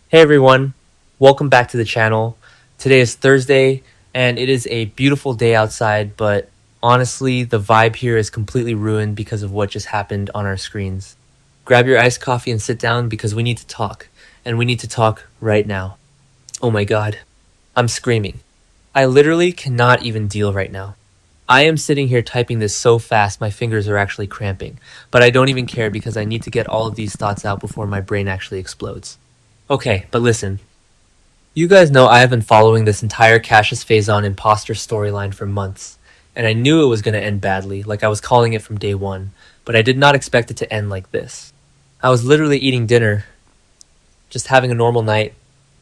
Hey everyone, welcome back to the channel. Today is Thursday and it is a beautiful day outside, but honestly, the vibe here is completely ruined because of what just happened on our screens. Grab your iced coffee and sit down because we need to talk, and we need to talk right now. Oh my god, I'm screaming. I literally cannot even deal right now. I am sitting here typing this so fast my fingers are actually cramping, but I don't even care because I need to get all of these thoughts out before my brain actually explodes. Okay, but listen. You guys know I have been following this entire Cassius Phazon imposter storyline for months, and I knew it was going to end badly, like I was calling it from day one, but I did not expect it to end like this. I was literally eating dinner, just having a normal night,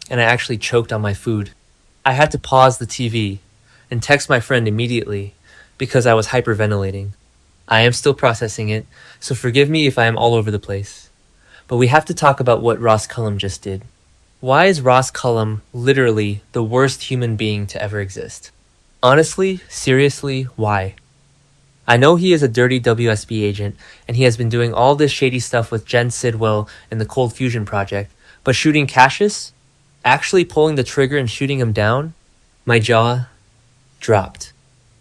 and I actually choked on my food. I had to pause the TV and text my friend immediately because I was hyperventilating. I am still processing it, so forgive me if I am all over the place. But we have to talk about what Ross Cullum just did. Why is Ross Cullum literally the worst human being to ever exist? Honestly, seriously, why? I know he is a dirty WSB agent, and he has been doing all this shady stuff with Jen Sidwell and the Cold Fusion Project, but shooting Cassius? Actually pulling the trigger and shooting him down? My jaw dropped.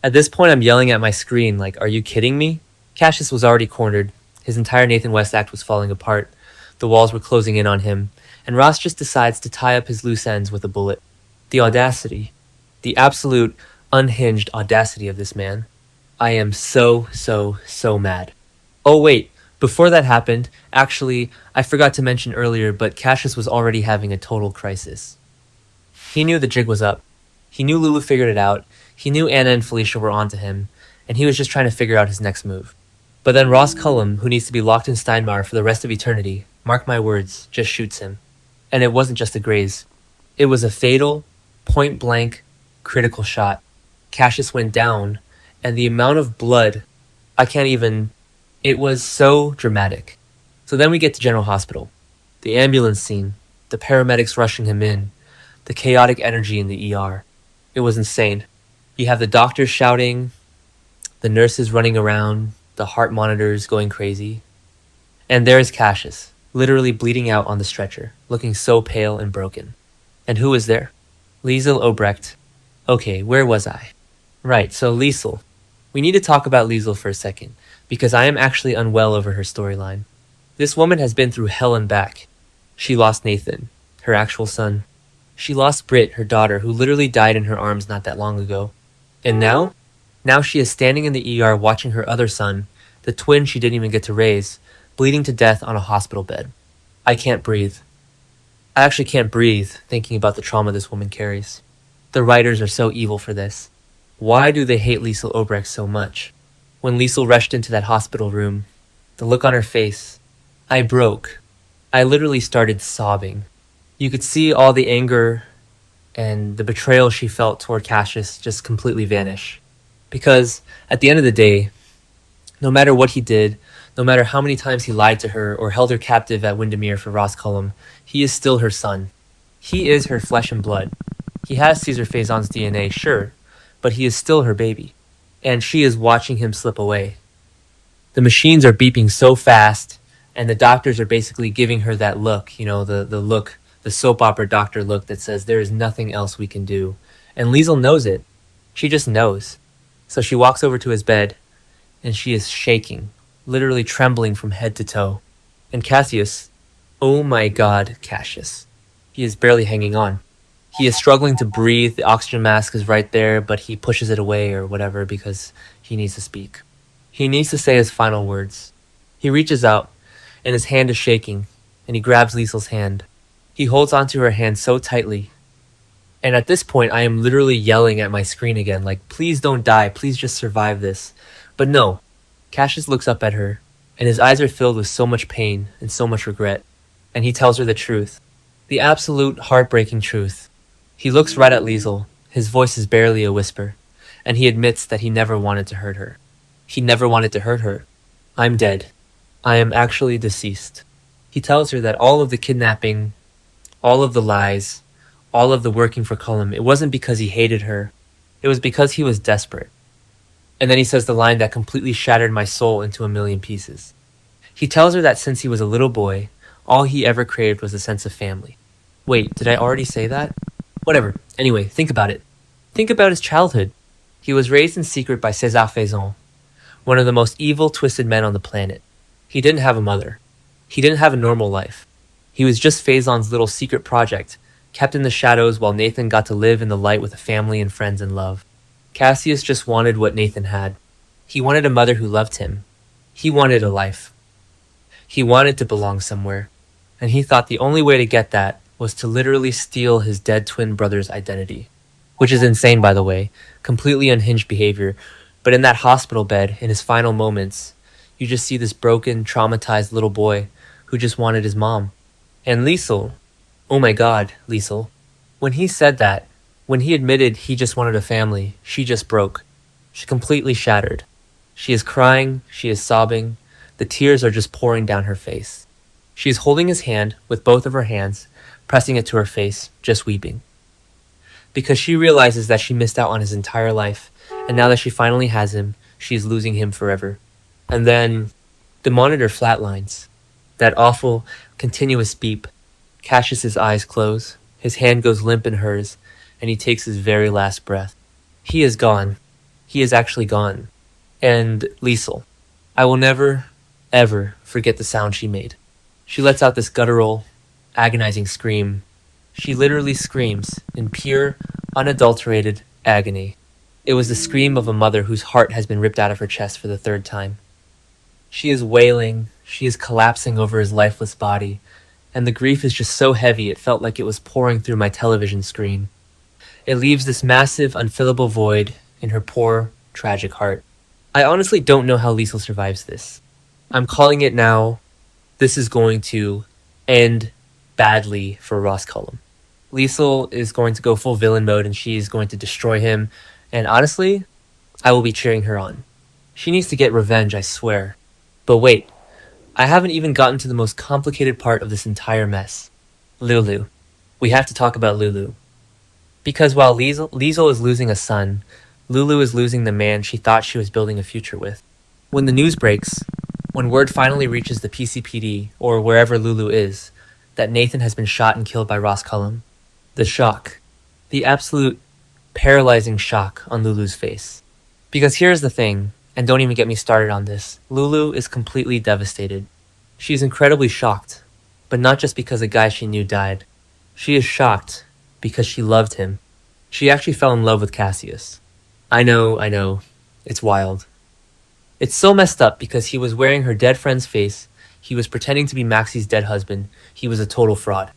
At this point, I'm yelling at my screen like, are you kidding me? Cassius was already cornered. His entire Nathan West act was falling apart. The walls were closing in on him, and Ross just decides to tie up his loose ends with a bullet. The audacity. The absolute unhinged audacity of this man. I am so mad. Oh wait, before that happened, actually, I forgot to mention earlier, but Cassius was already having a total crisis. He knew the jig was up. He knew Lulu figured it out. He knew Anna and Felicia were onto him, and he was just trying to figure out his next move. But then Ross Cullum, who needs to be locked in Steinmauer for the rest of eternity, mark my words, just shoots him. And it wasn't just a graze. It was a fatal, point-blank, critical shot. Cassius went down, and the amount of blood, I can't even... It was so dramatic. So then we get to General Hospital. The ambulance scene, the paramedics rushing him in, the chaotic energy in the ER. It was insane. You have the doctors shouting, the nurses running around, the heart monitors going crazy. And there is Cassius, literally bleeding out on the stretcher, looking so pale and broken. And who was there? Liesl Obrecht. Okay, where was I? Right, so Liesl. We need to talk about Liesl for a second, because I am actually unwell over her storyline. This woman has been through hell and back. She lost Nathan, her actual son. She lost Britt, her daughter, who literally died in her arms not that long ago. And now? Now she is standing in the ER watching her other son, the twin she didn't even get to raise, bleeding to death on a hospital bed. I can't breathe. I actually can't breathe thinking about the trauma this woman carries. The writers are so evil for this. Why do they hate Liesl Obrecht so much? When Liesl rushed into that hospital room, the look on her face, I broke. I literally started sobbing. You could see all the anger and the betrayal she felt toward Cassius just completely vanish. Because at the end of the day, no matter what he did, no matter how many times he lied to her or held her captive at Windermere for Ross Cullum, he is still her son. He is her flesh and blood. He has Caesar Phazon's DNA, sure, but he is still her baby. And she is watching him slip away. The machines are beeping so fast, and the doctors are basically giving her that look, the look, the soap opera doctor look that says there is nothing else we can do. And Liesl knows it. She just knows. So she walks over to his bed, and she is shaking, literally trembling from head to toe. And Cassius, oh my god, Cassius. He is barely hanging on. He is struggling to breathe, the oxygen mask is right there, but he pushes it away or whatever because he needs to speak. He needs to say his final words. He reaches out, and his hand is shaking, and he grabs Liesl's hand. He holds onto her hand so tightly. And at this point, I am literally yelling at my screen again, like, please don't die, please just survive this. But no, Cassius looks up at her, and his eyes are filled with so much pain and so much regret. And he tells her the truth. The absolute heartbreaking truth. He looks right at Liesl, his voice is barely a whisper, and he admits that he never wanted to hurt her. He never wanted to hurt her. I'm dead. I am actually deceased. He tells her that all of the kidnapping, all of the lies, all of the working for Cullum, it wasn't because he hated her. It was because he was desperate. And then he says the line that completely shattered my soul into a million pieces. He tells her that since he was a little boy, all he ever craved was a sense of family. Wait, did I already say that? Whatever. Anyway, think about it. Think about his childhood. He was raised in secret by César Faison, one of the most evil, twisted men on the planet. He didn't have a mother. He didn't have a normal life. He was just Faison's little secret project, kept in the shadows while Nathan got to live in the light with a family and friends and love. Cassius just wanted what Nathan had. He wanted a mother who loved him. He wanted a life. He wanted to belong somewhere. And he thought the only way to get that was to literally steal his dead twin brother's identity. Which is insane, by the way. Completely unhinged behavior. But in that hospital bed, in his final moments, you just see this broken, traumatized little boy who just wanted his mom. And Liesl, oh my god, Liesl. When he said that, when he admitted he just wanted a family, she just broke. She completely shattered. She is crying, she is sobbing, the tears are just pouring down her face. She is holding his hand with both of her hands, pressing it to her face, just weeping. Because she realizes that she missed out on his entire life, and now that she finally has him, she is losing him forever. And then, the monitor flatlines. That awful, continuous beep. Cassius's eyes close, his hand goes limp in hers, and he takes his very last breath. He is gone. He is actually gone. And Liesl, I will never, ever forget the sound she made. She lets out this guttural, agonizing scream. She literally screams in pure, unadulterated agony. It was the scream of a mother whose heart has been ripped out of her chest for the third time. She is wailing, she is collapsing over his lifeless body, and the grief is just so heavy it felt like it was pouring through my television screen. It leaves this massive, unfillable void in her poor, tragic heart. I honestly don't know how Liesl survives this. I'm calling it now. This is going to end badly for Ross Cullum. Liesl is going to go full villain mode and she's going to destroy him. And honestly, I will be cheering her on. She needs to get revenge, I swear. But wait, I haven't even gotten to the most complicated part of this entire mess. Lulu. We have to talk about Lulu. Because while Liesl is losing a son, Lulu is losing the man she thought she was building a future with. When the news breaks, when word finally reaches the PCPD, or wherever Lulu is, that Nathan has been shot and killed by Ross Cullum, the shock, the absolute paralyzing shock on Lulu's face. Because here's the thing, and don't even get me started on this, Lulu is completely devastated. She is incredibly shocked, but not just because a guy she knew died. She is shocked because she loved him. She actually fell in love with Cassius. I know, it's wild. It's so messed up because he was wearing her dead friend's face, he was pretending to be Maxie's dead husband, he was a total fraud.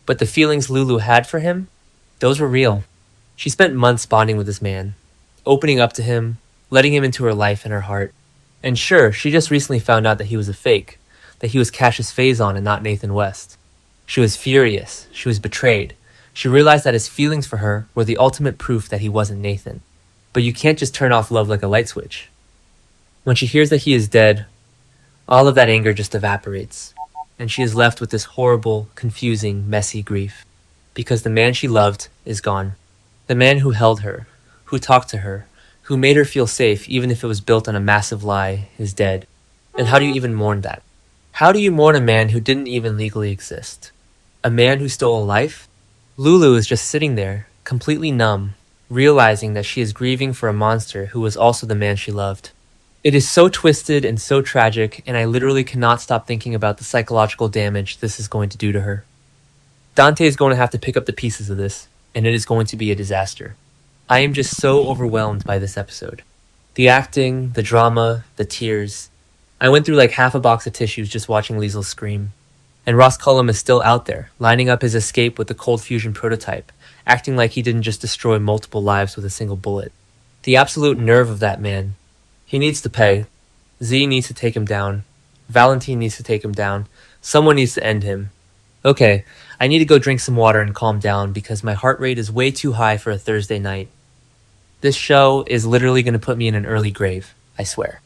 But the feelings Lulu had for him, those were real. She spent months bonding with this man, opening up to him, letting him into her life and her heart. And sure, she just recently found out that he was a fake, that he was Cassius Faison and not Nathan West. She was furious, she was betrayed. She realized that his feelings for her were the ultimate proof that he wasn't Nathan. But you can't just turn off love like a light switch. When she hears that he is dead, all of that anger just evaporates, and she is left with this horrible, confusing, messy grief. Because the man she loved is gone. The man who held her, who talked to her, who made her feel safe even if it was built on a massive lie, is dead. And how do you even mourn that? How do you mourn a man who didn't even legally exist? A man who stole a life? Lulu is just sitting there, completely numb, realizing that she is grieving for a monster who was also the man she loved. It is so twisted and so tragic, and I literally cannot stop thinking about the psychological damage this is going to do to her. Dante is going to have to pick up the pieces of this, and it is going to be a disaster. I am just so overwhelmed by this episode. The acting, the drama, the tears. I went through like half a box of tissues just watching Liesl scream. And Ross Cullum is still out there, lining up his escape with the cold fusion prototype, acting like he didn't just destroy multiple lives with a single bullet. The absolute nerve of that man. He needs to pay. Z needs to take him down. Valentine needs to take him down. Someone needs to end him. Okay, I need to go drink some water and calm down because my heart rate is way too high for a Thursday night. This show is literally going to put me in an early grave, I swear.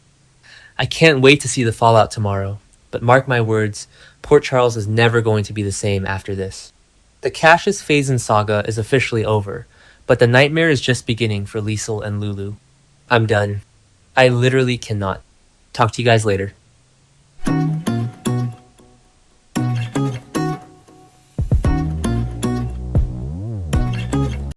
I can't wait to see the fallout tomorrow, but mark my words, Port Charles is never going to be the same after this. The Cassius Faison saga is officially over, but the nightmare is just beginning for Liesl and Lulu. I'm done. I literally cannot. Talk to you guys later.